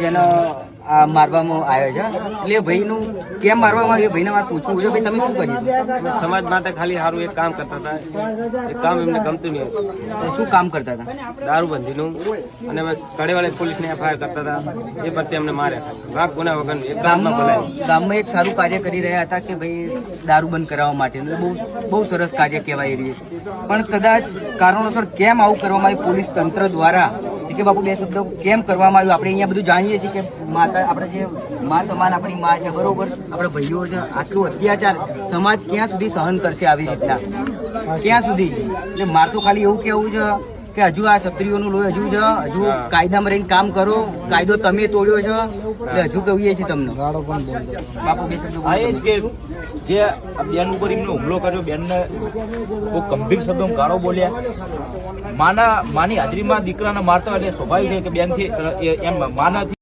જેનો આ મારવામાં આવ્યો છે એટલે ભાઈનું કેમ મારવામાં આવ્યું ભાઈને મારે પૂછવું છે ભાઈ તમે શું કર્યું? સમાજ માટે ખાલી સારું એક કામ કરતા હતા, એ કામ એમને ગમતું નહીં હતું. તો શું કામ કરતા હતા? દારૂબંધીનું અને કડેવાળી પોલીસને એફઆઈઆર કરતા હતા, એ પરથી અમને માર્યા. વાઘ ગુના વગર એક ગામમાં બોલાય. ગામમાં એક સારું કાર્ય કરી રહ્યા હતા કે ભાઈ દારૂ બંધ કરાવવા માટે બહુ સરસ કાર્ય કહેવાય રહ્યું છે. પણ કદાચ કારણોસર કેમ આવું કરવામાં આવ્યું પોલીસ તંત્ર દ્વારા કે બાપુ બે શબ્દો કેમ કરવામાં આવ્યું? આપણે અહીંયા બધું જાણીએ છીએ કે માતા આપણે જે માં સમાન આપણી માં છે, બરોબર, આપણે ભાઈઓ છે, આટલું અત્યાચાર સમાજ ક્યાં સુધી સહન કરશે આવી રીતના? ક્યાં સુધી? એટલે મારે તો ખાલી એવું કેવું છે કે હજુ આ ક્ષત્રિયોનું લોહી હજુ છે, હજુ કાયદામાં રહીને કામ કરો. કાયદો તમે તોડ્યો છે એટલે હજુ કહીએ છીએ તમને. બાપુ બે શબ્દો આ એ જ કે જે બેન ઉપર એમને હુમલો કર્યો, બેનને બહુ ગંભીર શબ્દોમાં ગાળો બોલ્યા. માની હાજરીમાં દીકરાને મારતા એટલે સ્વાભાવિક છે કે બેનથી એમ માનાથી